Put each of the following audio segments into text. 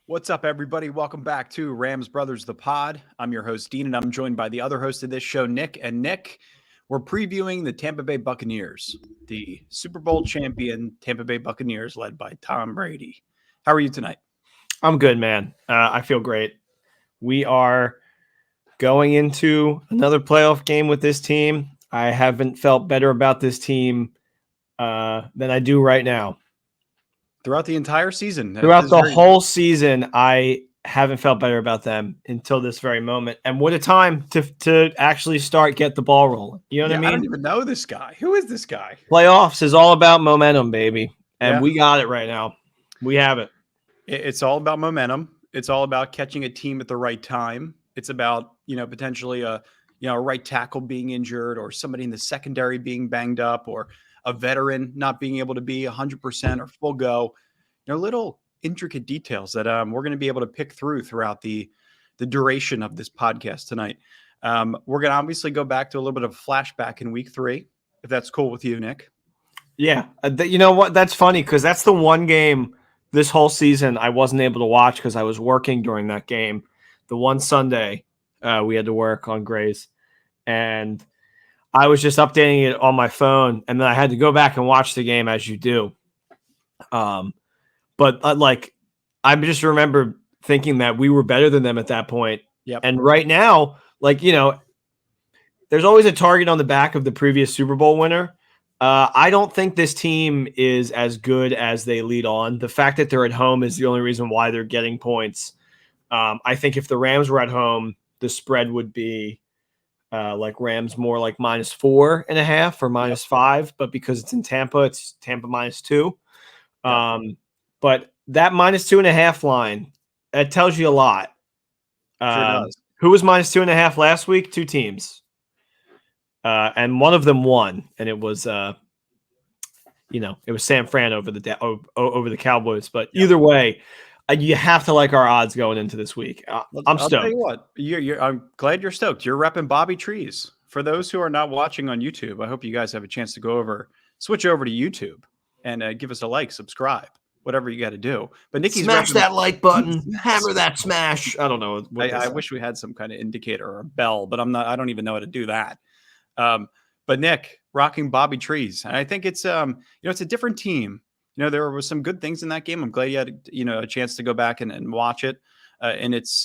What's up, everybody? Welcome back to Rams Brothers, the pod. I'm your host, Dean, and I'm joined by the other host of this show, Nick. And Nick, we're previewing the Tampa Bay Buccaneers, the Super Bowl champion Tampa Bay Buccaneers, led by Tom Brady. How are you tonight? I'm good, man. I feel great. We are going into another playoff game with this team. I haven't felt better about this team than I do right now. Throughout the entire season. Throughout the whole season, I haven't felt better about them until this very moment. And what a time to actually get the ball rolling. You know what I mean? I don't even know this guy. Who is this guy? Playoffs is all about momentum, baby. And we got it right now. We have it. It's all about momentum. It's all about catching a team at the right time. It's about, potentially a right tackle being injured or somebody in the secondary being banged up or a veteran not being able to be 100% or full go. Little intricate details that we're going to be able to pick throughout the duration of this podcast tonight. We're going to obviously go back to a little bit of a flashback in week 3, if that's cool with you, Nick. Yeah. You know what? That's funny because that's the one game this whole season I wasn't able to watch because I was working during that game. The one Sunday we had to work on Grays, and I was just updating it on my phone, and then I had to go back and watch the game as you do. But I just remember thinking that we were better than them at that point. Yep. And right now, there's always a target on the back of the previous Super Bowl winner. I don't think this team is as good as they lead on. The fact that they're at home is the only reason why they're getting points. I think if the Rams were at home, the spread would be Rams more like -4.5 or -5. But because it's in Tampa, it's Tampa -2. But that -2.5 line, that tells you a lot. Sure does. Who was -2.5 last week? 2 teams. And one of them won, and it was it was San Fran over the Cowboys. But either way, you have to like our odds going into this week. I'm stoked. I'll tell you what, I'm glad you're stoked. You're repping Bobby Trees. For those who are not watching on YouTube, I hope you guys have a chance to switch over to YouTube and give us a like, subscribe, whatever you got to do. But Nikki's smash that like button, hammer that smash. I don't know. I wish we had some kind of indicator or a bell, but I don't even know how to do that. But Nick rocking Bobby Trees. And I think it's, it's a different team. There was some good things in that game. I'm glad you had, a chance to go back and watch it in its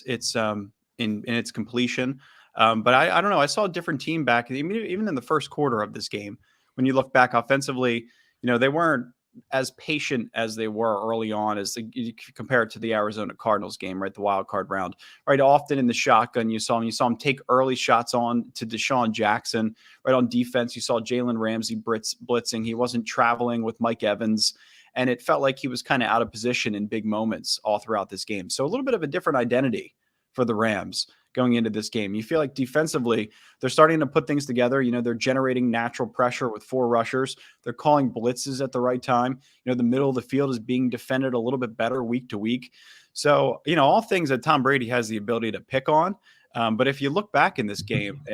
completion. But I don't know. I saw a different team back, even in the first quarter of this game. When you look back offensively, they weren't as patient as they were early on you compare it to the Arizona Cardinals game, right? The wild card round, right? Often in the shotgun, you saw him take early shots on to Deshaun Jackson, right? On defense, you saw Jalen Ramsey blitzing. He wasn't traveling with Mike Evans, and it felt like he was kind of out of position in big moments all throughout this game. So a little bit of a different identity for the Rams going into this game. You feel like defensively, they're starting to put things together. They're generating natural pressure with 4 rushers. They're calling blitzes at the right time. The middle of the field is being defended a little bit better week to week. So, all things that Tom Brady has the ability to pick on. But if you look back in this game,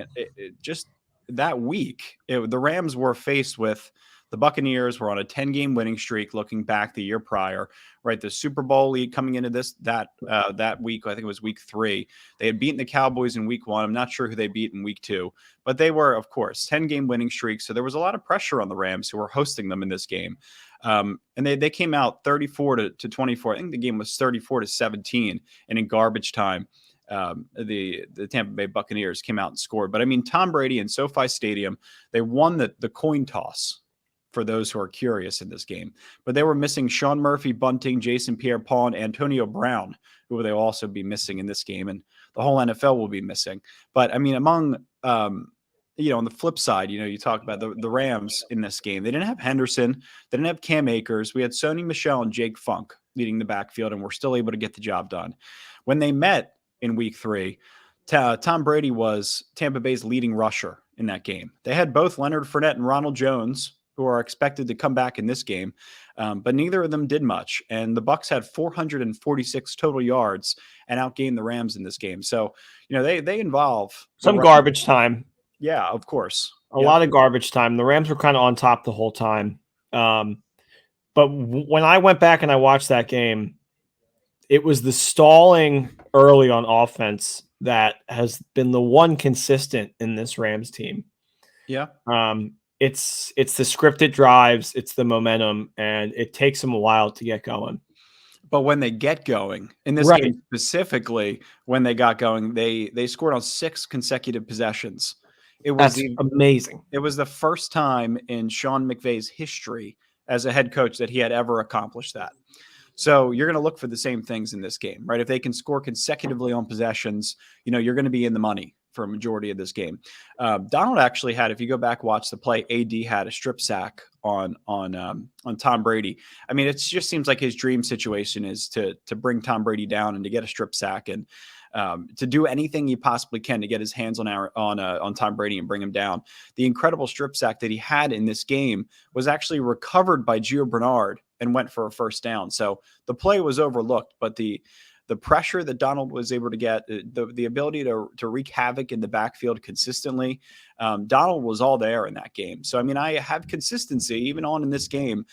just that week, the Rams were faced with the Buccaneers were on a 10-game winning streak looking back the year prior, right? The Super Bowl lead coming into that week, I think it was week 3. They had beaten the Cowboys in week 1. I'm not sure who they beat in week 2, but they were, of course, 10-game winning streak. So there was a lot of pressure on the Rams who were hosting them in this game. And they came out 34 to 24. I think the game was 34-17, and in garbage time, the Tampa Bay Buccaneers came out and scored. But Tom Brady in SoFi Stadium, they won the coin toss, for those who are curious in this game. But they were missing Sean Murphy, Bunting, Jason Pierre-Paul, and Antonio Brown, who they will also be missing in this game, and the whole NFL will be missing. But among on the flip side, you talk about the Rams in this game. They didn't have Henderson, they didn't have Cam Akers. We had Sony Michel and Jake Funk leading the backfield, and we're still able to get the job done. When they met in week 3, Tom Brady was Tampa Bay's leading rusher in that game. They had both Leonard Fournette and Ronald Jones, who are expected to come back in this game, but neither of them did much. And the Bucs had 446 total yards and outgained the Rams in this game. So, they involve some garbage time. Yeah, of course. A lot of garbage time. The Rams were kind of on top the whole time. But when I went back and I watched that game, it was the stalling early on offense that has been the one consistent in this Rams team. Yeah. It's the scripted drives, it's the momentum, and it takes them a while to get going. But when they get going, in this Right. game specifically, when they got going, they scored on 6 consecutive possessions. That's amazing. It was the first time in Sean McVay's history as a head coach that he had ever accomplished that. So you're going to look for the same things in this game, right? If they can score consecutively on possessions, you're going to be in the money for a majority of this game. Donald actually had, if you go back watch the play, AD had a strip sack on Tom Brady. I mean, it just seems like his dream situation is to bring Tom Brady down and to get a strip sack and to do anything he possibly can to get his hands on Tom Brady and bring him down. The incredible strip sack that he had in this game was actually recovered by Gio Bernard and went for a first down. So the play was overlooked, but the pressure that Donald was able to get, the ability to wreak havoc in the backfield consistently, Donald was all there in that game. So, I mean, I have consistency even on in this game.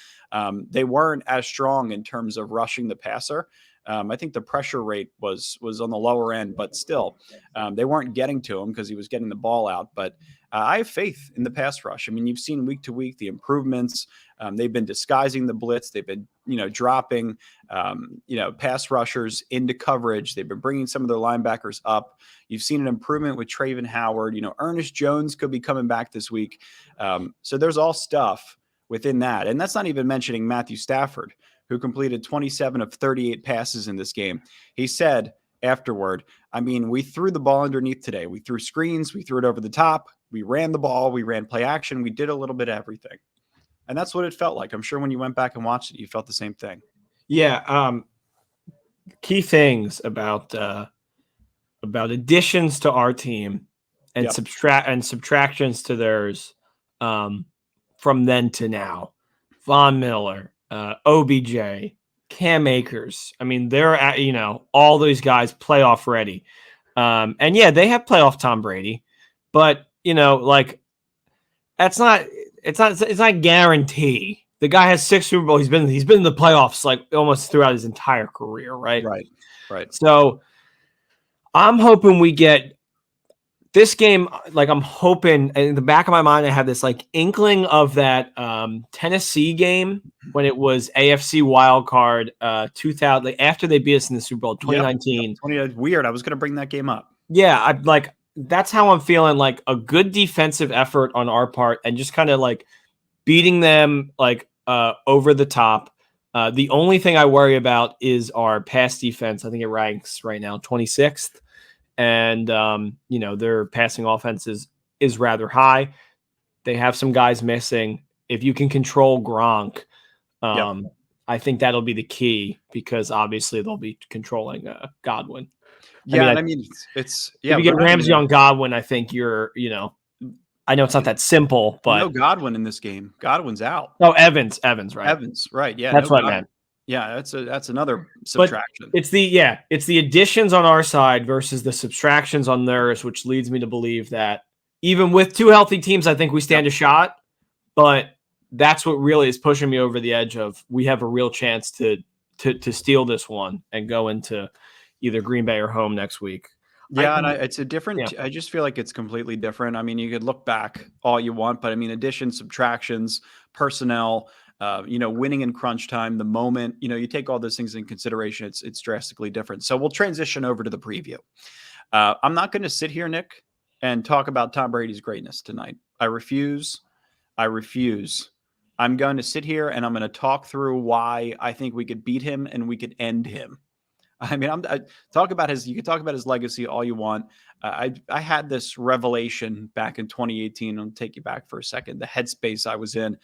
They weren't as strong in terms of rushing the passer. I think the pressure rate was on the lower end, but still, they weren't getting to him because he was getting the ball out. But I have faith in the pass rush. I mean, you've seen week to week the improvements. They've been disguising the blitz. They've been, dropping, pass rushers into coverage. They've been bringing some of their linebackers up. You've seen an improvement with Traven Howard. Ernest Jones could be coming back this week. So there's all stuff within that. And that's not even mentioning Matthew Stafford, who completed 27 of 38 passes in this game. He said afterward, I mean, we threw the ball underneath today. We threw screens. We threw it over the top. We ran the ball. We ran play action. We did a little bit of everything. And that's what it felt like. I'm sure when you went back and watched it, you felt the same thing. Yeah. Key things about additions to our team and subtractions to theirs from then to now. Von Miller, OBJ, Cam Akers. I mean, they're at, all these guys playoff ready. And yeah, they have playoff Tom Brady, but it's not guarantee. The guy has 6 Super Bowls. He's been in the playoffs like almost throughout his entire career, right? Right. So I'm hoping we get this game. Like I'm hoping in the back of my mind, I have this like inkling of that Tennessee game when it was AFC wild card 2000, like after they beat us in the Super Bowl 2019. Yep. Weird. I was going to bring that game up. Yeah, that's how I'm feeling, like a good defensive effort on our part and just kind of like beating them like over the top. The only thing I worry about is our pass defense. I think it ranks right now 26th. And, their passing offense is rather high. They have some guys missing. If you can control Gronk, I think that'll be the key because obviously they'll be controlling Godwin. Yeah, I mean, it's if you get Ramsey on Godwin, I think you're, I know it's not that simple, but no Godwin in this game. Godwin's out. Oh, Evans, right? Evans, right? Yeah, that's what I meant. Yeah, that's another subtraction. But it's the additions on our side versus the subtractions on theirs, which leads me to believe that even with 2 healthy teams, I think we stand a shot. But that's what really is pushing me over the edge of we have a real chance to steal this one and go into either Green Bay or home next week. Yeah, it's a different. Yeah. I just feel like it's completely different. I mean, you could look back all you want, but I mean, additions, subtractions, personnel. Winning in crunch time, the moment, you take all those things in consideration, it's drastically different. So we'll transition over to the preview. I'm not going to sit here, Nick, and talk about Tom Brady's greatness tonight. I refuse. I'm going to sit here and I'm going to talk through why I think we could beat him and we could end him. I mean, you can talk about his legacy all you want. I had this revelation back in 2018. I'll take you back for a second. The headspace I was in.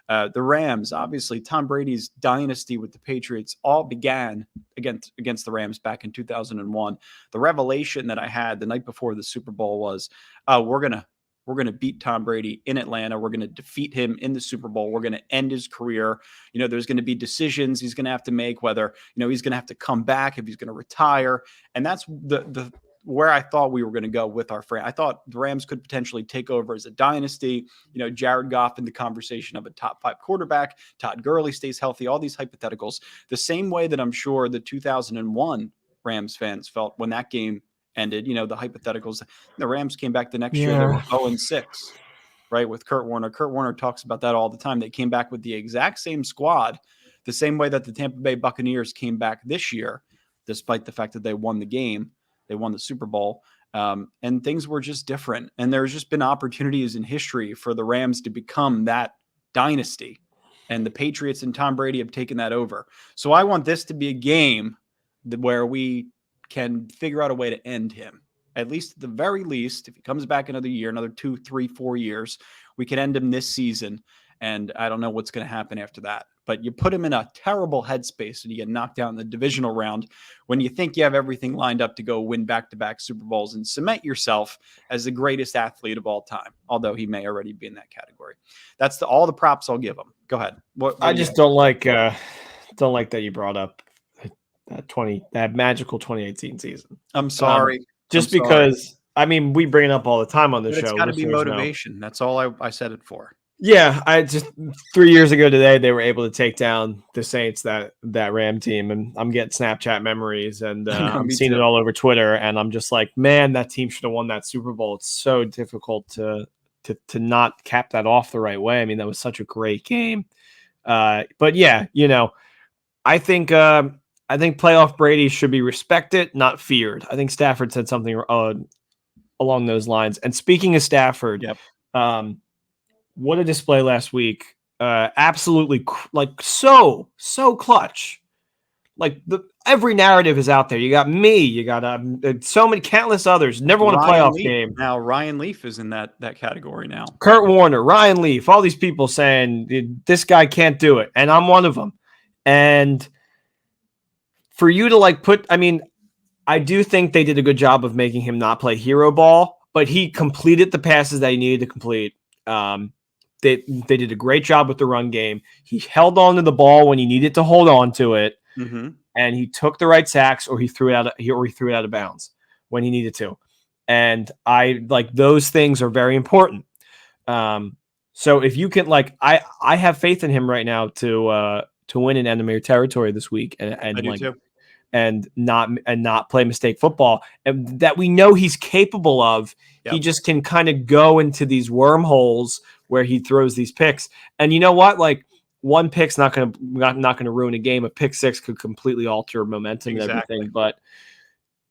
The Rams, obviously, Tom Brady's dynasty with the Patriots all began against the Rams back in 2001. The revelation that I had the night before the Super Bowl was, we're gonna beat Tom Brady in Atlanta. We're gonna defeat him in the Super Bowl. We're gonna end his career. There's gonna be decisions he's gonna have to make, whether he's gonna have to come back, if he's gonna retire, and that's the where I thought we were going to go with our friend. I thought the Rams could potentially take over as a dynasty. Jared Goff in the conversation of a top 5 quarterback. Todd Gurley stays healthy. All these hypotheticals. The same way that I'm sure the 2001 Rams fans felt when that game ended. The hypotheticals. The Rams came back the next year. They were 0-6. Right, with Kurt Warner. Kurt Warner talks about that all the time. They came back with the exact same squad, the same way that the Tampa Bay Buccaneers came back this year, despite the fact that they won the game. They won the Super Bowl, and things were just different. And there's just been opportunities in history for the Rams to become that dynasty, and the Patriots and Tom Brady have taken that over. So I want this to be a game where we can figure out a way to end him. At least at the very least, if he comes back another year, another 2, 3, 4 years, we can end him this season. And I don't know what's going to happen after that. But you put him in a terrible headspace and you get knocked out in the divisional round when you think you have everything lined up to go win back-to-back Super Bowls and cement yourself as the greatest athlete of all time, although he may already be in that category. That's all the props I'll give him. Go ahead. What I just don't like that you brought up that magical 2018 season. I'm sorry. Just because, I mean, we bring it up all the time on the show. It's got to be motivation. That's all I said it for. Yeah, I just 3 years ago today, they were able to take down the Saints, that Ram team, and I'm getting Snapchat memories, and I'm seeing it all over Twitter, and I'm just like, man, that team should have won that Super Bowl. It's so difficult to not cap that off the right way. I mean, that was such a great game. But yeah, I think playoff Brady should be respected, not feared. I think Stafford said something along those lines. And speaking of Stafford, what a display last week. Absolutely so clutch. Like every narrative is out there. You got me, you got so many countless others. Never won a playoff game. Now Ryan Leaf is in that category now. Kurt Warner, Ryan Leaf, all these people saying this guy can't do it. And I'm one of them. And for you to I do think they did a good job of making him not play hero ball, but he completed the passes that he needed to complete. They did a great job with the run game. He held on to the ball when he needed to hold on to it, and he took the right sacks, or he threw it out of bounds when he needed to. And I like those things are very important. So if you can, I have faith in him right now to win in enemy territory this week, and not play mistake football, and that we know he's capable of. Yep. He just can kind of go into these wormholes where he throws these picks. And you know what? Like, one pick's not going to ruin a game. A pick six could completely alter momentum and everything. But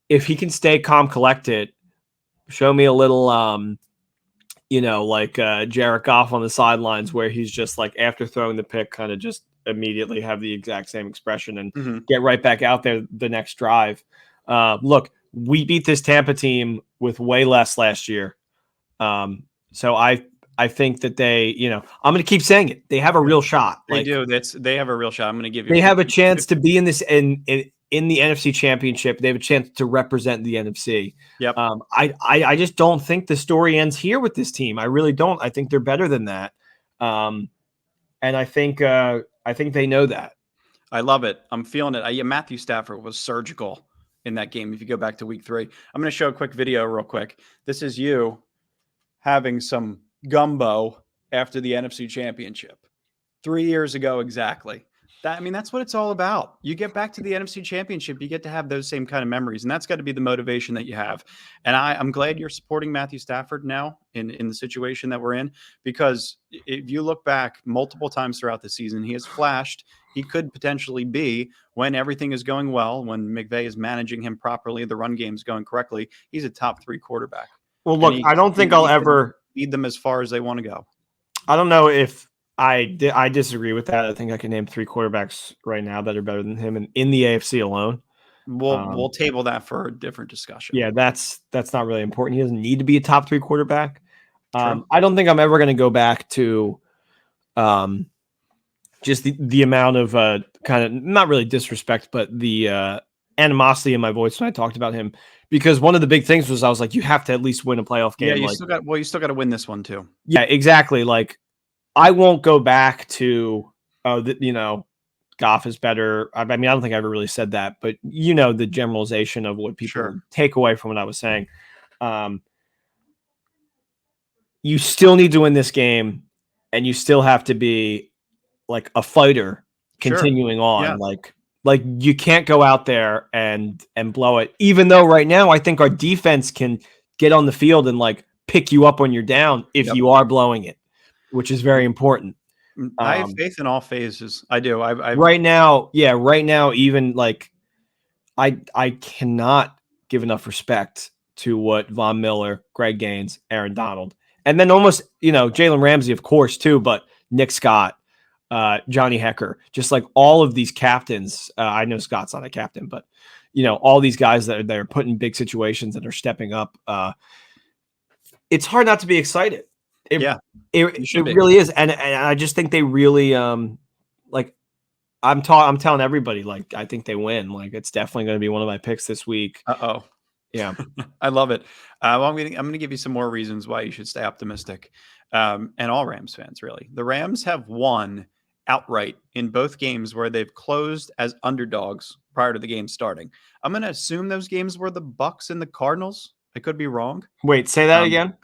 if he can stay calm, collected, show me a little, Jared Goff on the sidelines where he's just like, after throwing the pick, kind of just immediately have the exact same expression and get right back out there the next drive. Look, we beat this Tampa team with way less last year. So I think that they, I'm going to keep saying it. They have a real shot. They do. They have a real shot. I'm going to give you. They have a chance to be in this in the NFC Championship. They have a chance to represent the NFC. Yep. I just don't think the story ends here with this team. I really don't. I think they're better than that. And I think they know that. I love it. I'm feeling it. Matthew Stafford was surgical in that game. If you go back to week 3, I'm going to show a quick video real quick. This is you having some gumbo after the NFC Championship 3 years ago. Exactly. That's what it's all about. You get back to the NFC Championship, you get to have those same kind of memories, and that's got to be the motivation that you have. And I'm glad you're supporting Matthew Stafford now in the situation that we're in, because if you look back multiple times throughout the season, he has flashed. He could potentially be, when everything is going well, when McVay is managing him properly, the run game's going correctly, he's a top 3 quarterback. Well, look, I don't think I'll ever lead them as far as they want to go. I don't know if I disagree with that. I think I can name 3 quarterbacks right now that are better than him in the AFC alone. We'll table that for a different discussion. Yeah, that's not really important. He doesn't need to be a top 3 quarterback. I don't think I'm ever going to go back to just the amount of kind of, not really disrespect, but the animosity in my voice when I talked about him. Because one of the big things was I was like, you have to at least win a playoff game. Yeah, you still got to win this one too. Yeah, exactly. Like, I won't go back to, God, Goff is better. I mean, I don't think I ever really said that, but the generalization of what people Sure. take away from what I was saying. You still need to win this game, and you still have to be like a fighter continuing on. Yeah. Like you can't go out there and blow it. Even though right now I think our defense can get on the field and like pick you up when you're down if you are blowing it, which is very important. I have faith in all phases. I do. Right now, even like I cannot give enough respect to what Von Miller, Greg Gaines, Aaron Donald, and then almost Jalen Ramsey, of course, too, but Nick Scott, Johnny Hecker, just like all of these captains. I know Scott's not a captain, but all these guys that are put in big situations and are stepping up. It's hard not to be excited. It really is, and I just think they really like. I'm telling everybody, like, I think they win. Like, it's definitely going to be one of my picks this week. Yeah. I love it. Well, I'm going to give you some more reasons why you should stay optimistic. And all Rams fans, really. The Rams have won outright in both games where they've closed as underdogs prior to the game starting. I'm going to assume those games were the Bucs and the Cardinals. I could be wrong. Wait, say that again.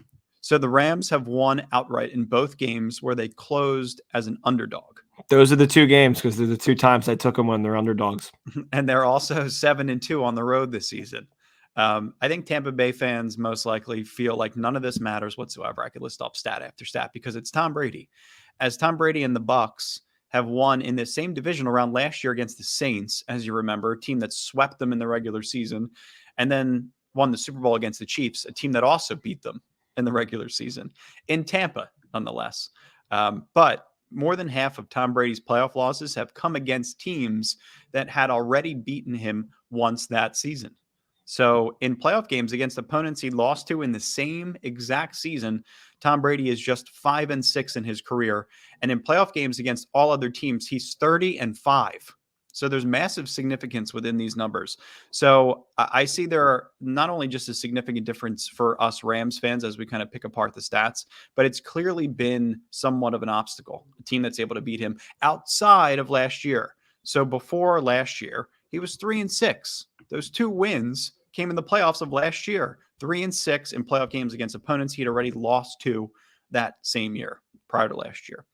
So the Rams have won outright in both games where they closed as an underdog. Those are the two games because they're the two times I took them when they're underdogs. And they're also 7-2 on the road this season. I think Tampa Bay fans most likely feel like none of this matters whatsoever. I could list off stat after stat because it's Tom Brady. As Tom Brady and the Bucs have won in the same divisional round last year against the Saints, as you remember, a team that swept them in the regular season, and then won the Super Bowl against the Chiefs, a team that also beat them in the regular season in Tampa, nonetheless. But more than half of Tom Brady's playoff losses have come against teams that had already beaten him once that season. So in playoff games against opponents he lost to in the same exact season, Tom Brady is just 5-6 in his career. And in playoff games against all other teams, he's 30-5. So there's massive significance within these numbers. So I see there are not only just a significant difference for us Rams fans as we kind of pick apart the stats, but it's clearly been somewhat of an obstacle, a team that's able to beat him outside of last year. So before last year, he was 3-6. Those two wins came in the playoffs of last year, 3-6 in playoff games against opponents he'd already lost to that same year prior to last year.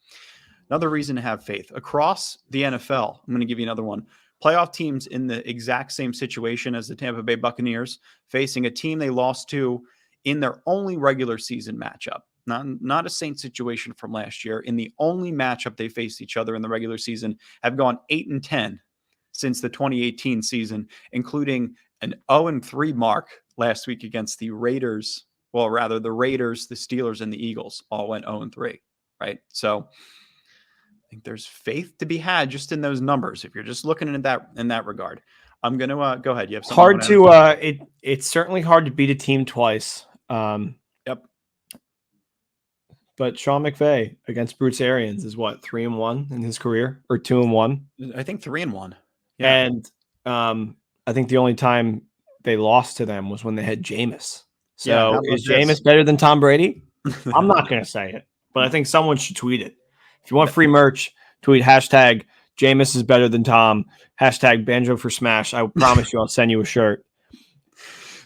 Another reason to have faith across the NFL. I'm going to give you another one. Playoff teams in the exact same situation as the Tampa Bay Buccaneers facing a team they lost to in their only regular season matchup. Not a Saints situation from last year. In the only matchup they faced each other in the regular season, have gone 8-10 since the 2018 season, including an 0-3 mark last week against the Raiders. Well, rather the Raiders, the Steelers, and the Eagles all went 0-3, right? So I think there's faith to be had just in those numbers. If you're just looking at that in that regard, I'm going to go ahead. You have something hard to it's certainly hard to beat a team twice. Yep. But Sean McVay against Bruce Arians is what, 3-1 in his career or 2-1? I think 3-1. Yeah. And I think the only time they lost to them was when they had Jameis. So is Jameis better than Tom Brady? I'm not going to say it, but I think someone should tweet it. If you want free merch, tweet hashtag Jameis is better than Tom, hashtag Banjo for Smash. I promise you I'll send you a shirt.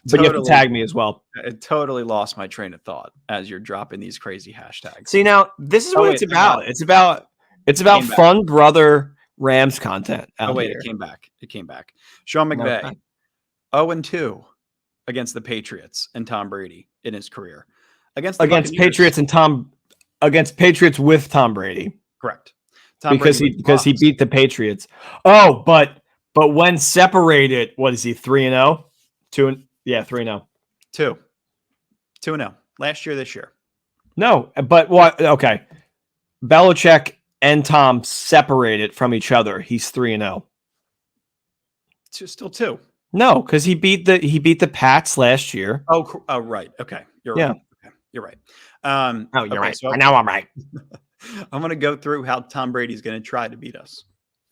But you have to tag me as well. It totally lost my train of thought as you're dropping these crazy hashtags. See, now this is what it's about. It's about fun brother Rams content. It came back. Sean McVay, 0-2 against the Patriots and Tom Brady in his career. Against Patriots with Tom Brady. Correct. Because he beat the Patriots. Oh, but when separated, what is he, 3-0? 3-0. 2-0. Last year, this year. No, but what? Okay. Belichick and Tom separated from each other. He's 3-0. Still 2. No, because he beat the Pats last year. Oh, right. Okay. You're right. Okay. You're right. You're right. So now I'm right. I'm going to go through how Tom Brady's going to try to beat us.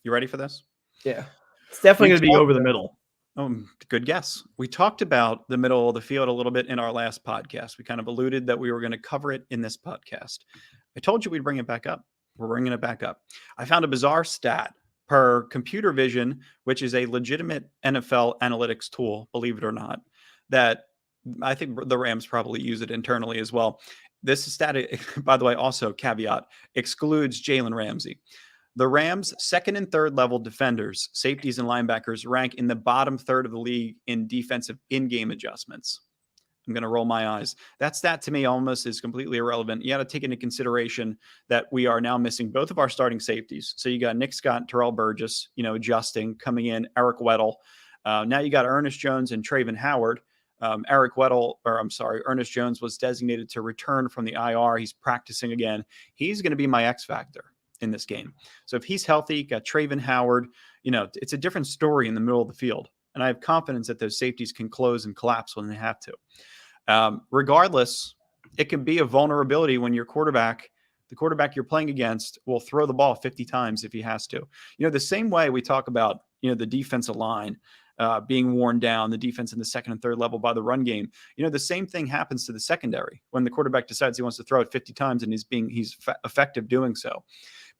You ready for this? Yeah. It's definitely going to be over the middle. Good guess. We talked about the middle of the field a little bit in our last podcast. We kind of alluded that we were going to cover it in this podcast. I told you we'd bring it back up. We're bringing it back up. I found a bizarre stat per Computer Vision, which is a legitimate NFL analytics tool, believe it or not, that I think the Rams probably use it internally as well. This stat, by the way, also caveat, excludes Jalen Ramsey. The Rams' second and third level defenders, safeties, and linebackers rank in the bottom third of the league in defensive in-game adjustments. I'm going to roll my eyes. That stat to me almost is completely irrelevant. You got to take into consideration that we are now missing both of our starting safeties. So you got Nick Scott, Terrell Burgess, adjusting, coming in, Eric Weddle. Now you got Ernest Jones and Traven Howard. Ernest Jones was designated to return from the IR. He's practicing again. He's going to be my X factor in this game. So if he's healthy, got Traven Howard, it's a different story in the middle of the field. And I have confidence that those safeties can close and collapse when they have to. Regardless, it can be a vulnerability when the quarterback you're playing against will throw the ball 50 times if he has to. The same way we talk about, the defensive line being worn down, the defense in the second and third level by the run game. The same thing happens to the secondary when the quarterback decides he wants to throw it 50 times and he's effective doing so.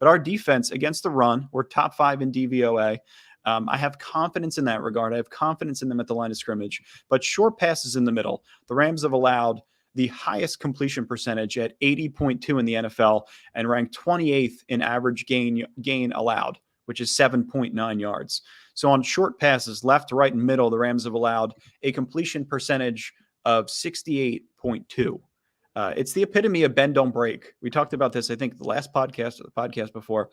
But our defense against the run, we're top 5 in DVOA. I have confidence in that regard. I have confidence in them at the line of scrimmage. But short passes in the middle, the Rams have allowed the highest completion percentage at 80.2 in the NFL and ranked 28th in average gain allowed, which is 7.9 yards. So on short passes, left, right, and middle, the Rams have allowed a completion percentage of 68.2. It's the epitome of bend, don't break. We talked about this, I think, the last podcast or the podcast before.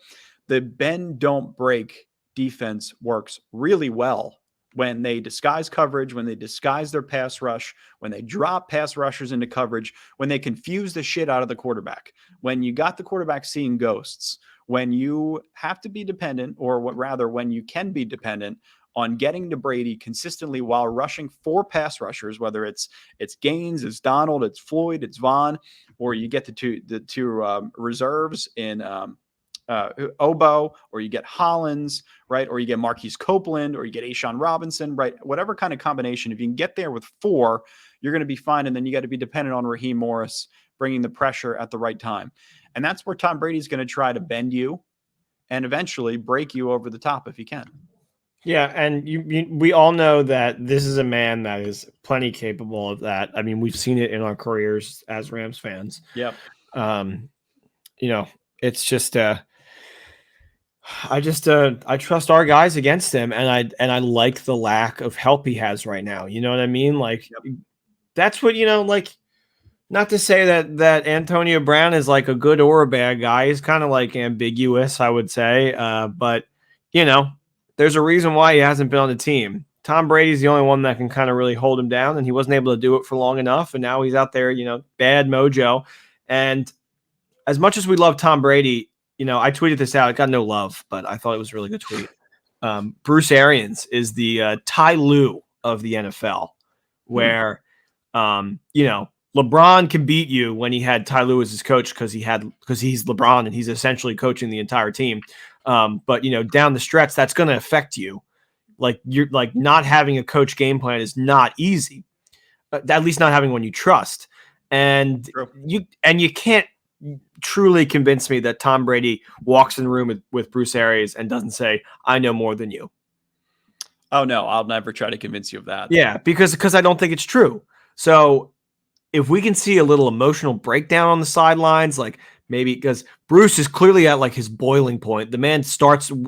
The bend, don't break defense works really well when they disguise coverage, when they disguise their pass rush, when they drop pass rushers into coverage, when they confuse the shit out of the quarterback, when you got the quarterback seeing ghosts, when you have to be dependent, or when you can be dependent on getting to Brady consistently while rushing 4 pass rushers, whether it's Gaines, it's Donald, it's Floyd, it's Vaughn, or you get the two reserves in Obo, or you get Hollins, right? Or you get Marquise Copeland, or you get Ashawn Robinson, right? Whatever kind of combination, if you can get there with 4, you're going to be fine. And then you got to be dependent on Raheem Morris bringing the pressure at the right time. And that's where Tom Brady's going to try to bend you and eventually break you over the top if he can. Yeah, and we all know that this is a man that is plenty capable of that. I mean, we've seen it in our careers as Rams fans. Yep. It's just I trust our guys against him, and I like the lack of help he has right now. You know what I mean? Like, that's what, like, not to say that Antonio Brown is like a good or a bad guy. He's kind of like ambiguous, I would say. But there's a reason why he hasn't been on the team. Tom Brady's the only one that can kind of really hold him down, and he wasn't able to do it for long enough. And now he's out there, bad mojo. And as much as we love Tom Brady, I tweeted this out. It got no love, but I thought it was a really good tweet. Bruce Arians is the Ty Lue of the NFL, where, LeBron can beat you when he had Ty Lue as his coach because he's LeBron and he's essentially coaching the entire team. But down the stretch, that's going to affect you. Like, you're like, not having a coach game plan is not easy. At least not having one you trust. And you can't truly convince me that Tom Brady walks in the room with Bruce Arians and doesn't say, "I know more than you." Oh no, I'll never try to convince you of that. Yeah, because I don't think it's true. So if we can see a little emotional breakdown on the sidelines, like maybe because Bruce is clearly at like his boiling point. The man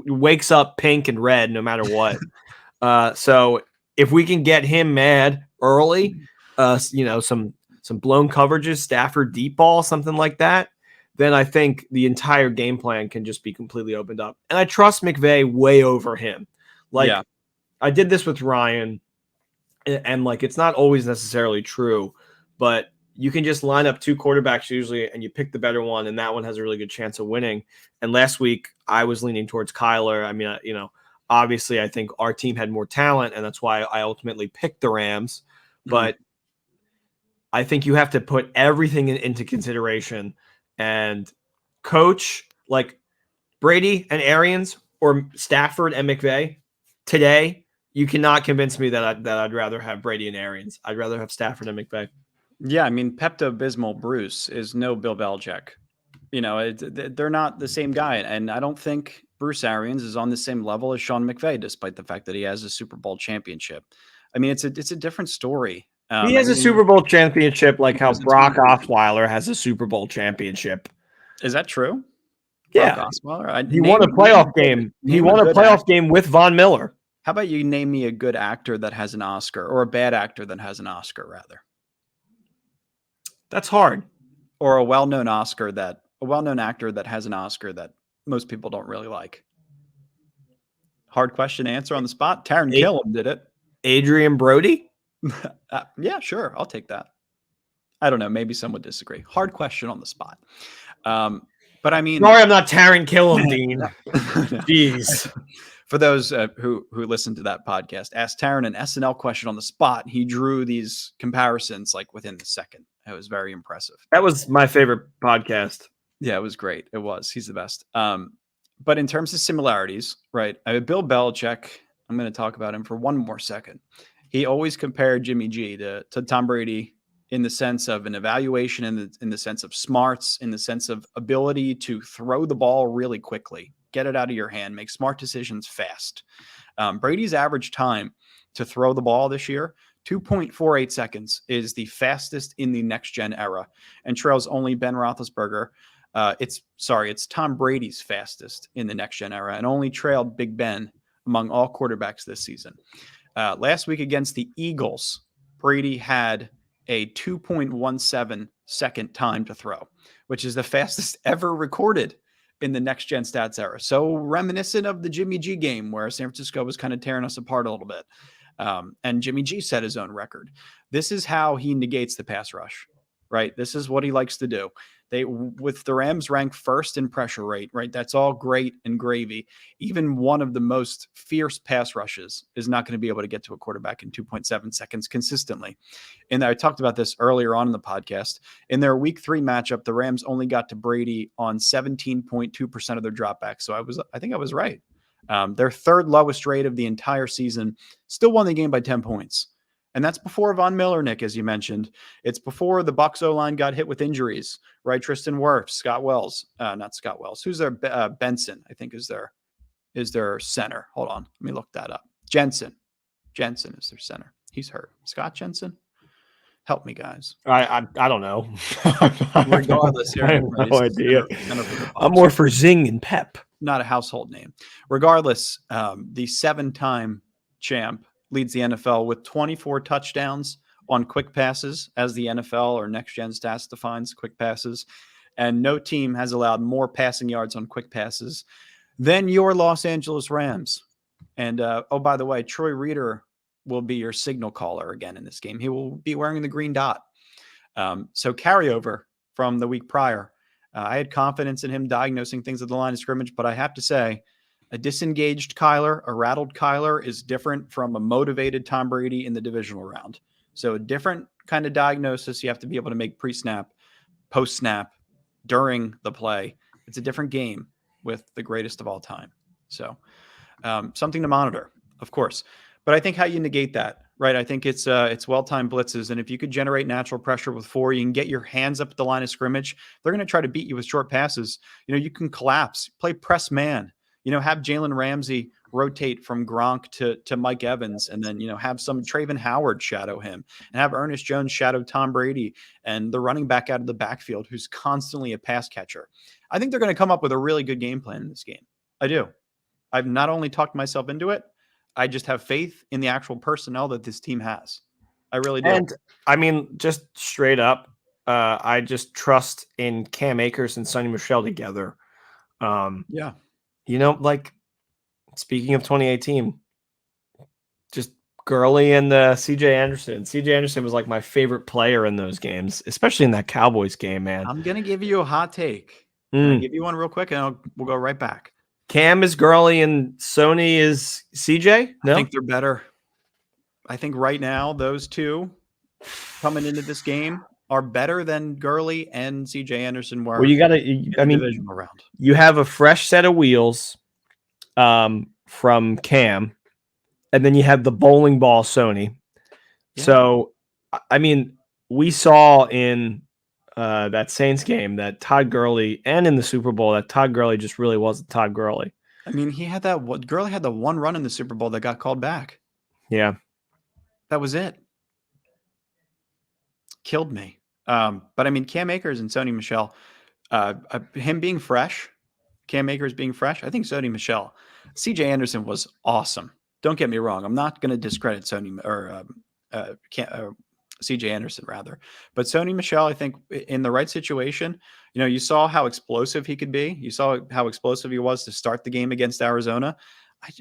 wakes up pink and red no matter what. So if we can get him mad early, some blown coverages, Stafford deep ball, something like that, then I think the entire game plan can just be completely opened up. And I trust McVay way over him. I did this with Ryan, and like, it's not always necessarily true, but you can just line up 2 quarterbacks usually, and you pick the better one, and that one has a really good chance of winning. And last week, I was leaning towards Kyler. I mean, obviously, I think our team had more talent, and that's why I ultimately picked the Rams. But I think you have to put everything into consideration, and coach like Brady and Arians or Stafford and McVay today. You cannot convince me that I'd rather have Brady and Arians. I'd rather have Stafford and McVay. Yeah, I mean, Pepto-Bismol Bruce is no Bill Belichick. They're not the same guy, and I don't think Bruce Arians is on the same level as Sean McVay, despite the fact that he has a Super Bowl championship. I mean, it's a different story. He has a Super Bowl championship like how Brock Osweiler has a Super Bowl championship. Is that true? Yeah. Brock Osweiler? He won a playoff game. He won a playoff game with Von Miller. How about you name me a good actor that has an Oscar, or a bad actor that has an Oscar, rather? That's hard. Or a well-known actor that has an Oscar that most people don't really like. Hard question to answer on the spot. Taron Killam did it. Adrian Brody? Yeah, sure. I'll take that. I don't know. Maybe some would disagree. Hard question on the spot. But I mean, sorry, I'm not Taron Killam, Dean. Jeez. For those who listen to that podcast, asked Taron an SNL question on the spot. He drew these comparisons like within the second. It was very impressive. That was my favorite podcast. Yeah, it was great. It was. He's the best. But in terms of similarities, right? Bill Belichick, I'm going to talk about him for one more second. He always compared Jimmy G to Tom Brady in the sense of an evaluation, in the sense of smarts, in the sense of ability to throw the ball really quickly, get it out of your hand, make smart decisions fast. Brady's average time to throw the ball this year, 2.48 seconds, is the fastest in the next-gen era, and trails only Ben Roethlisberger. It's Tom Brady's fastest in the next-gen era, and only trailed Big Ben among all quarterbacks this season. Last week against the Eagles, Brady had a 2.17 second time to throw, which is the fastest ever recorded in the next-gen stats era. So reminiscent of the Jimmy G game where San Francisco was kind of tearing us apart a little bit. And Jimmy G set his own record. This is how he negates the pass rush, right? This is what he likes to do. With the Rams ranked first in pressure rate, right? That's all great and gravy. Even one of the most fierce pass rushes is not going to be able to get to a quarterback in 2.7 seconds consistently. And I talked about this earlier on in the podcast. In their week 3 matchup, the Rams only got to Brady on 17.2% of their dropbacks. So I think I was right. Their third lowest rate of the entire season, still won the game by 10 points. And that's before Von Miller, Nick, as you mentioned. It's before the Bucs O-line got hit with injuries, right? Tristan Wirfs, not Scott Wells. Who's their Benson, I think, is their center. Hold on. Let me look that up. Jensen is their center. He's hurt. Scott Jensen? Help me, guys. I don't know. Regardless, I have no idea. I'm more for Zing and Pep. Not a household name. Regardless, the 7-time champ leads the NFL with 24 touchdowns on quick passes, as the NFL or Next Gen Stats defines quick passes. And no team has allowed more passing yards on quick passes than your Los Angeles Rams. And, by the way, Troy Reeder will be your signal caller again in this game. He will be wearing the green dot. So carryover from the week prior. I had confidence in him diagnosing things at the line of scrimmage, but I have to say, a disengaged Kyler, a rattled Kyler is different from a motivated Tom Brady in the divisional round. So a different kind of diagnosis. You have to be able to make pre-snap, post-snap, during the play. It's a different game with the greatest of all time. So something to monitor, of course. But I think how you negate that, right? I think it's well-timed blitzes. And if you could generate natural pressure with 4, you can get your hands up at the line of scrimmage. They're going to try to beat you with short passes. You can collapse, play press man. Have Jalen Ramsey rotate from Gronk to Mike Evans, and then, have some Traven Howard shadow him, and have Ernest Jones shadow Tom Brady and the running back out of the backfield who's constantly a pass catcher. I think they're going to come up with a really good game plan in this game. I do. I've not only talked myself into it, I just have faith in the actual personnel that this team has. I really do. And I mean, just straight up, I just trust in Cam Akers and Sonny Michel together. Yeah. Speaking of 2018, just Gurley and CJ Anderson. CJ Anderson was like my favorite player in those games, especially in that Cowboys game, man. I'm going to give you a hot take. Can I give you one real quick, and we'll go right back. Cam is Gurley and Sony is CJ? No? I think they're better. I think right now those two coming into this game are better than Gurley and CJ Anderson were. Well, divisional round. You have a fresh set of wheels from Cam, and then you have the bowling ball Sony. Yeah. So, I mean, we saw in that Saints game that Todd Gurley, and in the Super Bowl, that Todd Gurley just really wasn't Todd Gurley. I mean, he had that Gurley had the one run in the Super Bowl that got called back. Yeah. That was it. Killed me. But I mean, Cam Akers and Sony Michel, him being fresh, Cam Akers being fresh, I think Sony Michel, CJ Anderson was awesome. Don't get me wrong. I'm not going to discredit Sony or CJ Anderson rather, but Sony Michel, I think in the right situation, you saw how explosive he could be. You saw how explosive he was to start the game against Arizona.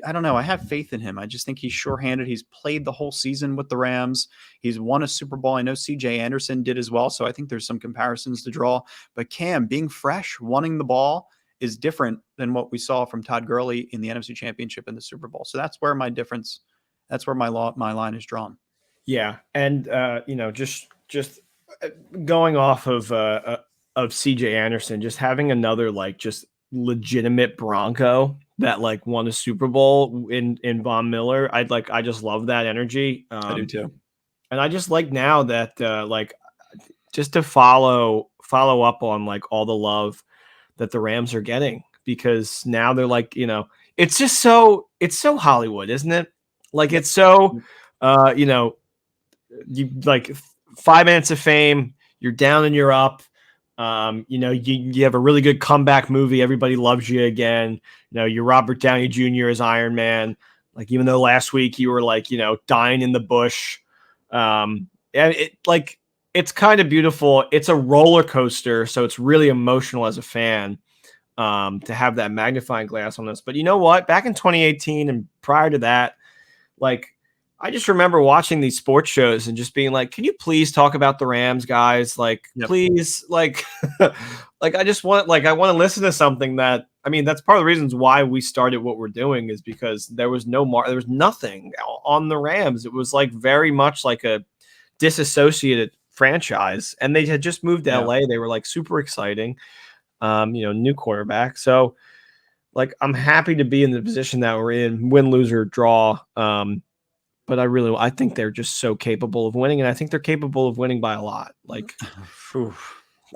I don't know. I have faith in him. I just think he's sure-handed. He's played the whole season with the Rams. He's won a Super Bowl. I know CJ Anderson did as well, so I think there's some comparisons to draw. But Cam, being fresh, wanting the ball, is different than what we saw from Todd Gurley in the NFC Championship and the Super Bowl. So that's where my difference, that's where my line is drawn. Yeah, and just going off of CJ Anderson, just having another like just legitimate Bronco that like won a Super Bowl in Von Miller. I just love that energy. I do too. And I just like now that like just to follow up on like all the love that the Rams are getting, because now they're like, it's just it's so Hollywood, isn't it? Like it's so you like 5 minutes of fame, you're down and you're up. You have a really good comeback movie. Everybody loves you again. You're Robert Downey Jr. as Iron Man. Like, even though last week you were like, dying in the bush. And it's kind of beautiful. It's a roller coaster. So it's really emotional as a fan to have that magnifying glass on this. But you know what? Back in 2018 and prior to that, like, I just remember watching these sports shows and just being like, can you please talk about the Rams, guys? Like, yep. Please, like, I just want, I want to listen to something that, I mean, that's part of the reasons why we started what we're doing, is because there was there was nothing on the Rams. It was like very much like a disassociated franchise, and they had just moved to LA. They were like super exciting, new quarterback. So like, I'm happy to be in the position that we're in, win, lose, or draw. But I think they're just so capable of winning, and I think they're capable of winning by a lot. Like,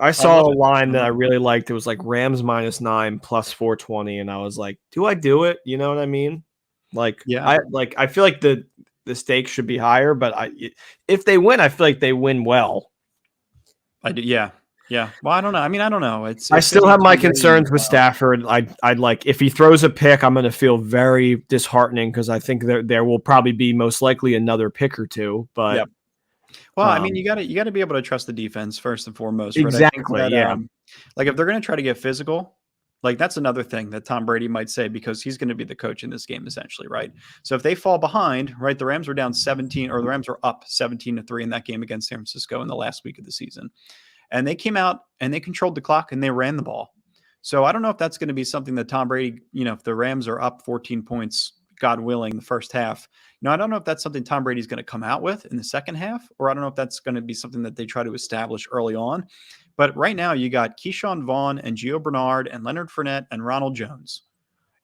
I saw a line that I really liked. It was like Rams -9 plus 420, and I was like, do I do it? You know what I mean? Like, yeah. I feel like the stakes should be higher, but if they win, I feel like they win well. I do, yeah. Yeah. Well, I don't know. I mean, I don't know. I still have my concerns with Stafford. I'd like, if he throws a pick, I'm going to feel very disheartening, because I think there will probably be most likely another pick or two. But yep. Well, I mean, you got to be able to trust the defense first and foremost. Right? Exactly. Yeah. Like, if they're going to try to get physical, like, that's another thing that Tom Brady might say, because he's going to be the coach in this game essentially, right? So if they fall behind, right, the Rams were down 17, or the Rams were up 17-3 in that game against San Francisco in the last week of the season. And they came out and they controlled the clock and they ran the ball. So I don't know if that's going to be something that Tom Brady, if the Rams are up 14 points, God willing, the first half, I don't know if that's something Tom Brady's going to come out with in the second half, or I don't know if that's going to be something that they try to establish early on. But right now you got Keyshawn Vaughn and Gio Bernard and Leonard Fournette and Ronald Jones.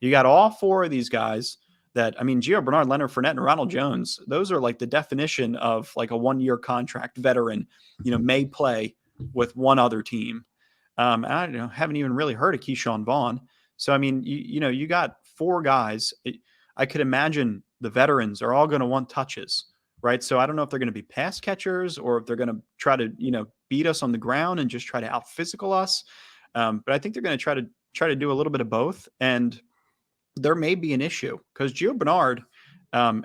You got all four of these guys that, I mean, Gio Bernard, Leonard Fournette, and Ronald Jones, those are like the definition of like a one-year contract veteran, may play with one other team. I haven't even really heard of Keyshawn Vaughn. So, I mean, you got four guys. I could imagine the veterans are all going to want touches, right? So I don't know if they're going to be pass catchers, or if they're going to try to, beat us on the ground and just try to out physical us. But I think they're going to try to do a little bit of both. And there may be an issue, because Gio Bernard,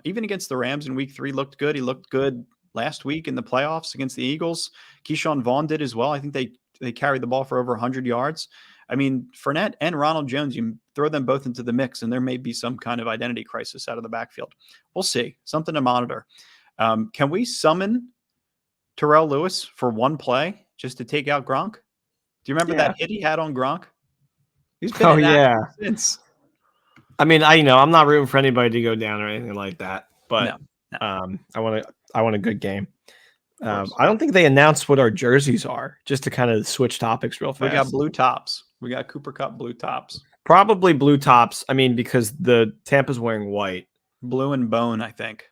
even against the Rams in week 3, looked good. He looked good last week in the playoffs against the Eagles. Keyshawn Vaughn did as well. I think they carried the ball for over 100 yards. I mean, Fournette and Ronald Jones, you throw them both into the mix, and there may be some kind of identity crisis out of the backfield. We'll see. Something to monitor. Can we summon Terrell Lewis for one play just to take out Gronk? Do you remember that hit he had on Gronk? He's been since. I mean, I'm not rooting for anybody to go down or anything like that, but no. I want a good game. I don't think they announced what our jerseys are, just to kind of switch topics real fast. We got blue tops. We got Cooper Cup blue tops. Probably blue tops. I mean, because the Tampa's wearing white. Blue and bone, I think.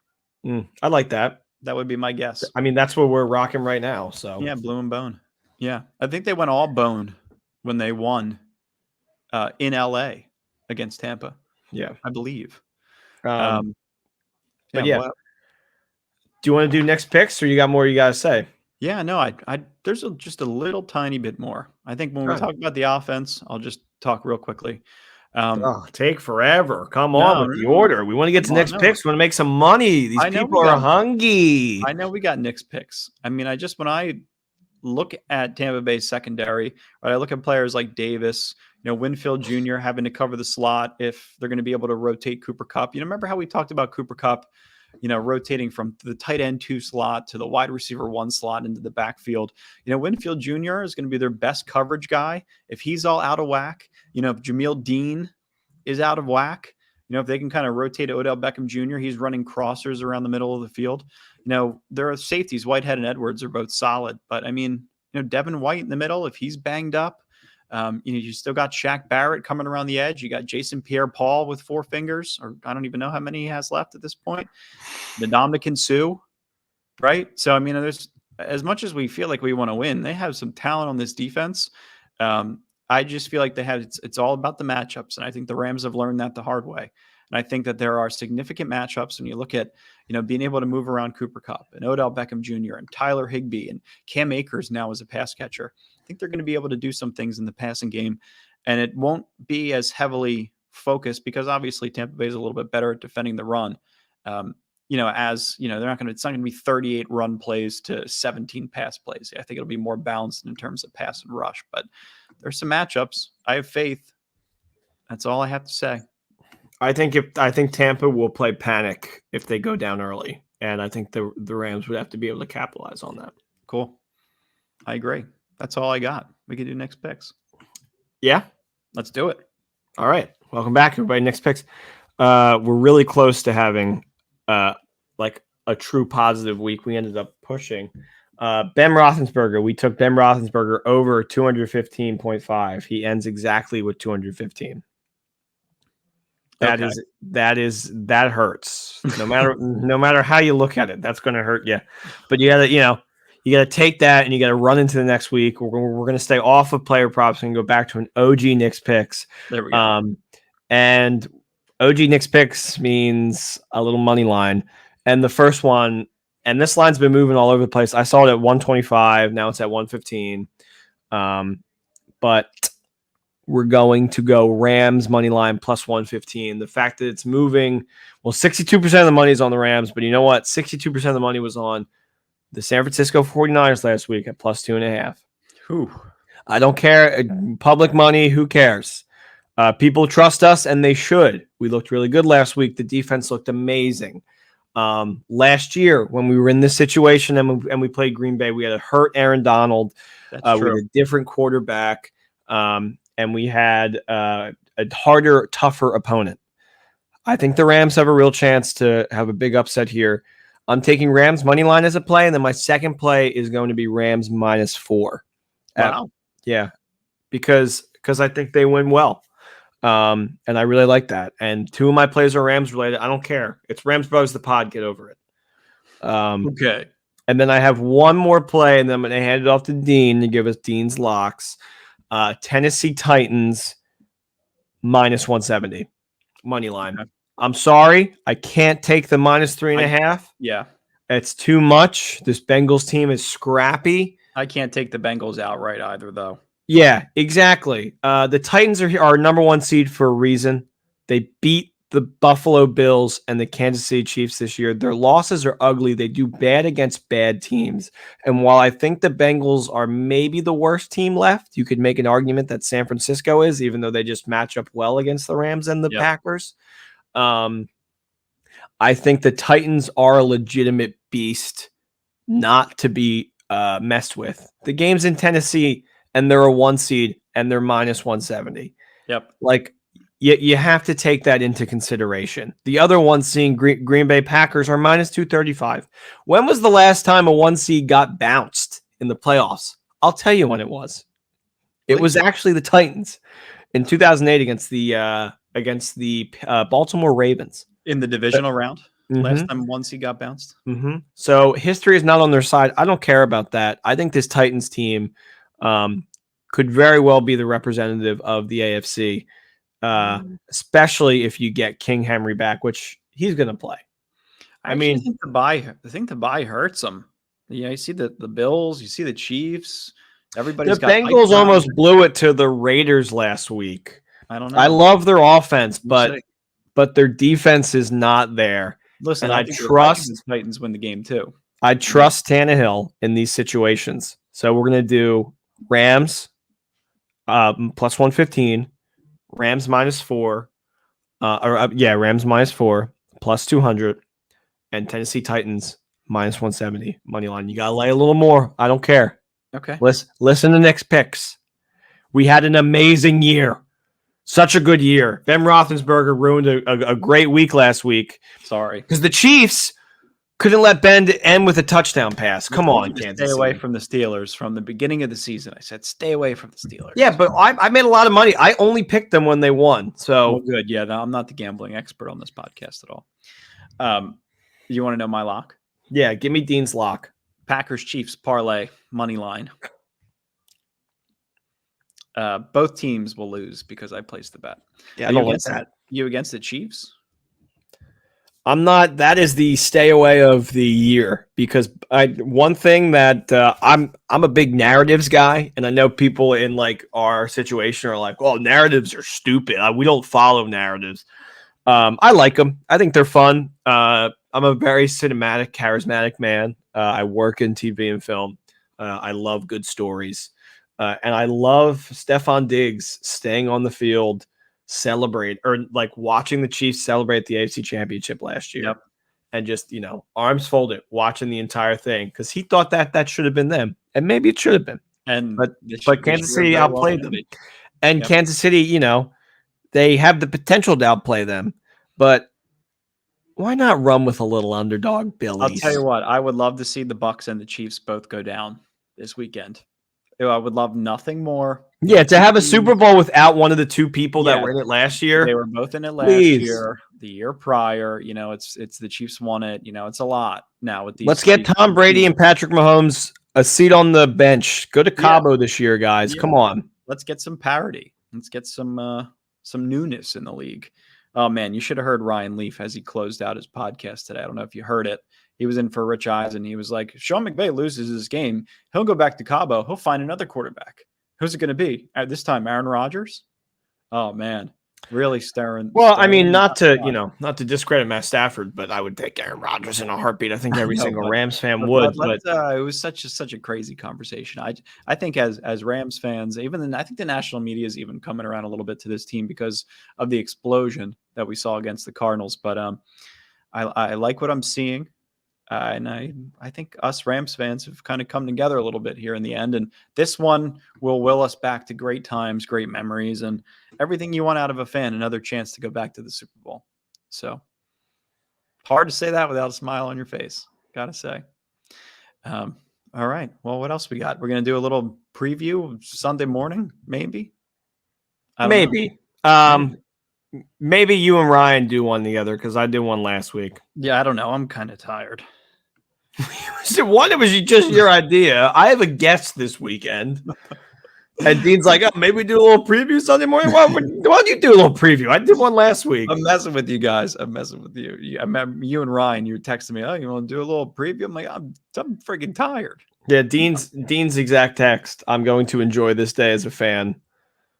I like that. That would be my guess. I mean, that's what we're rocking right now. So yeah, blue and bone. Yeah, I think they went all bone when they won in LA against Tampa. Yeah. I believe. But Yeah. yeah, Well, do you want to do next picks or you got more you got to say? yeah. No, there's just a little tiny bit more. I think when Go we ahead. talk about the offense, I'll just talk real quickly. Um, Oh, take forever. Come on no, with no, the no. order. We want to get Come to on, next no. picks. We want to make some money. These I know people we are got. hungry. I know we got Knicks picks. I mean, when I look at Tampa Bay's secondary, right, I look at players like Davis, Winfield Jr. having to cover the slot if they're going to be able to rotate Cooper Kupp. Remember how we talked about Cooper Kupp, rotating from the tight end 2 slot to the wide receiver 1 slot into the backfield. Winfield Jr. is going to be their best coverage guy. If he's all out of whack, if Jameel Dean is out of whack, if they can kind of rotate Odell Beckham Jr., he's running crossers around the middle of the field. There are safeties, Whitehead and Edwards are both solid, but I mean, Devin White in the middle, if he's banged up, you still got Shaq Barrett coming around the edge. You got Jason Pierre-Paul with 4 fingers, or I don't even know how many he has left at this point. Ndamukong Suh, right? So, I mean, there's as much as we feel like we want to win, they have some talent on this defense. I just feel like it's all about the matchups, and I think the Rams have learned that the hard way. And I think that there are significant matchups when you look at, being able to move around Cooper Kupp and Odell Beckham Jr. and Tyler Higbee and Cam Akers now as a pass catcher. I think they're going to be able to do some things in the passing game, and it won't be as heavily focused because obviously Tampa Bay is a little bit better at defending the run. It's not going to be 38 run plays to 17 pass plays. I think it'll be more balanced in terms of pass and rush, but there's some matchups. I have faith. That's all I have to say. I think Tampa will play panic if they go down early, and I think the Rams would have to be able to capitalize on that. Cool. I agree. That's all I got. We can do next picks. Yeah, let's do it. All right, welcome back, everybody. Next picks. We're really close to having like a true positive week. We ended up pushing Ben Roethlisberger. We took Ben Roethlisberger over 215.5. He ends exactly with 215. That hurts. No matter how you look at it, that's going to hurt you. But you gotta take that and you gotta run into the next week. We're gonna stay off of player props and go back to an OG Knicks picks. There we go. And OG Knicks picks means a little money line. And the first one, and this line's been moving all over the place. I saw it at 125. Now it's at 115. But we're going to go Rams money line plus 115. The fact that it's moving, well, 62% of the money is on the Rams, but you know what? 62% of the money was on the San Francisco 49ers last week at plus 2.5. Whew. I don't care. Public money, who cares? People trust us, and they should. We looked really good last week. The defense looked amazing. Last year, when we were in this situation and we played Green Bay, we had a hurt Aaron Donald with a different quarterback. And we had a harder, tougher opponent. I think the Rams have a real chance to have a big upset here. I'm taking Rams money line as a play, and then my second play is going to be Rams -4. Wow. Because I think they win well. And I really like that. And 2 of my plays are Rams related. I don't care. It's Rams Brothers the pod. Get over it. Okay. And then I have one more play, and then I'm going to hand it off to Dean to give us Dean's locks. Tennessee Titans -170 money line. Okay. I'm sorry, I can't take the -3.5. Yeah, it's too much. This Bengals team is scrappy. I can't take the Bengals outright either, though. Yeah, exactly. The Titans are our number 1 seed for a reason. They beat the Buffalo Bills and the Kansas City Chiefs this year. Their losses are ugly. They do bad against bad teams. And while I think the Bengals are maybe the worst team left, you could make an argument that San Francisco is, even though they just match up well against the Rams and the Packers. I think the Titans are a legitimate beast not to be messed with. The game's in Tennessee, and they're a 1 seed, and they're -170. Yep. Like, you have to take that into consideration. The other 1 seed, Green Bay Packers, are -235. When was the last time a 1 seed got bounced in the playoffs? I'll tell you when it was. It was actually the Titans in 2008 against the Baltimore Ravens. In the divisional round? Mm-hmm. Last time 1 seed got bounced? Mm-hmm. So history is not on their side. I don't care about that. I think this Titans team could very well be the representative of the AFC. especially if you get King Henry back, which he's going to play. I actually think the bye hurts them. Yeah, you see the Bills, you see the Chiefs. Everybody's the got Bengals almost blew it to the Raiders last week. I don't know. I love their offense, but their defense is not there. Listen, and I think the Titans win the game too. I trust Tannehill in these situations. So we're going to do Rams plus 115, Rams -4, Rams -4 plus 200, and Tennessee Titans -170 money line. You got to lay a little more. I don't care. Okay. Listen to Nick's picks. We had an amazing year. Such a good year. Ben Roethlisberger ruined a great week last week. Sorry. Because the Chiefs couldn't let Ben end with a touchdown pass. Come on, Kansas Stay away from the Steelers from the beginning of the season. I said, stay away from the Steelers. Yeah, but I made a lot of money. I only picked them when they won. So good. Yeah, no, I'm not the gambling expert on this podcast at all. You want to know my lock? Yeah, give me Dean's lock. Packers Chiefs parlay money line. Both teams will lose because I placed the bet. Yeah, I don't like that. You against the Chiefs? I'm not. That is the stay away of the year because one thing that I'm a big narratives guy, and I know people in like our situation are like, "Well, narratives are stupid. We don't follow narratives." I like them. I think they're fun. I'm a very cinematic, charismatic man. I work in TV and film. I love good stories, and I love Stephon Diggs staying on the field. Celebrate or like watching the Chiefs celebrate the AFC Championship last year, and just arms folded, watching the entire thing because he thought that should have been them, and maybe it should have been. But Kansas City outplayed them, and Kansas City, they have the potential to outplay them, but why not run with a little underdog, Billy? I'll tell you what, I would love to see the Bucs and the Chiefs both go down this weekend. I would love nothing more. Yeah, to have a Super Bowl without one of the two people that were in it last year. They were both in it last year. The year prior, it's the Chiefs won it. It's a lot now with these. Let's get Tom Brady and Patrick Mahomes a seat on the bench. Go to Cabo this year, guys. Come on. Let's get some parity. Let's get some newness in the league. Oh man, you should have heard Ryan Leaf as he closed out his podcast today. I don't know if you heard it. He was in for Rich Eisen. He was like, Sean McVay loses this game. He'll go back to Cabo. He'll find another quarterback. Who's it going to be? At this time, Aaron Rodgers? Oh, man. Really staring. Well, I mean, not to discredit Matt Stafford, but I would take Aaron Rodgers in a heartbeat. I think every single Rams fan would. But it was such a crazy conversation. I think as Rams fans, I think the national media is even coming around a little bit to this team because of the explosion that we saw against the Cardinals. But I like what I'm seeing. And I think us Rams fans have kind of come together a little bit here in the end. And this one will will us back to great times, great memories, and everything you want out of a fan, another chance to go back to the Super Bowl. So hard to say that without a smile on your face, got to say. All right. Well, what else we got? We're going to do a little preview Sunday morning, maybe? Maybe. Maybe you and Ryan do one together because I did one last week. Yeah, I don't know. I'm kind of tired. One, it was just your idea. I have a guest this weekend. And Dean's like, oh, maybe we do a little preview Sunday morning. Why don't you do a little preview? I did one last week. I'm messing with you guys. I'm messing with you. I remember you and Ryan, you were texting me, oh, you want to do a little preview? I'm like, I'm freaking tired. Yeah, Dean's exact text. I'm going to enjoy this day as a fan.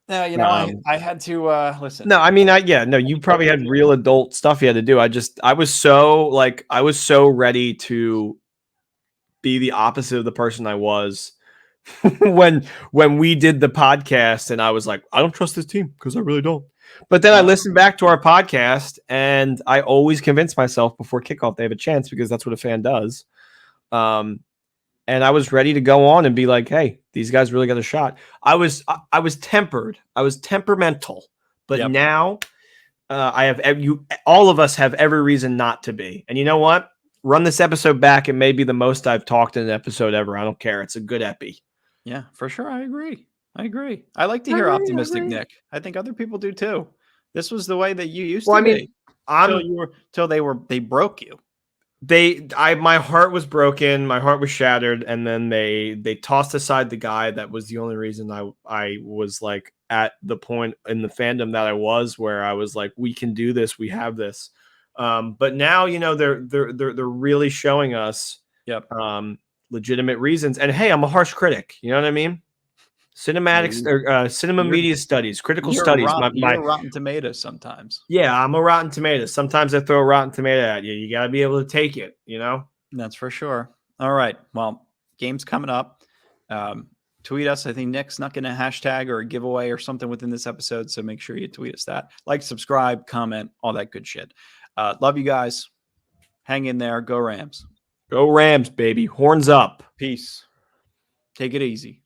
No, I had to listen. No, I mean, you probably had real adult stuff you had to do. I was so ready to be the opposite of the person I was when we did the podcast, and I was like, I don't trust this team because I really don't. But then I listened back to our podcast, and I always convince myself before kickoff they have a chance because that's what a fan does. And I was ready to go on and be like, hey, these guys really got a shot. I was tempered. I was temperamental. But now all of us have every reason not to be. And you know what? Run this episode back. It may be the most I've talked in an episode ever. I don't care. It's a good epi. Yeah, for sure. I agree. I like to hear optimistic Nick. I think other people do too. This was the way that you used to be. Till they broke you. My heart was broken, my heart was shattered, and then they tossed aside the guy that was the only reason I was like at the point in the fandom that I was, where I was like, we can do this, we have this. But now, they're really showing us Yep. legitimate reasons. And hey, I'm a harsh critic. You know what I mean? Cinematics or cinema you're media studies, critical you're studies. you're Rotten Tomatoes sometimes. Yeah, I'm a Rotten Tomato. Sometimes I throw a Rotten Tomato at you. You got to be able to take it, That's for sure. All right. Well, game's coming up. Tweet us. I think Nick's not going to hashtag or a giveaway or something within this episode. So make sure you tweet us that. Like, subscribe, comment, all that good shit. Love you guys. Hang in there. Go Rams. Go Rams, baby. Horns up. Peace. Take it easy.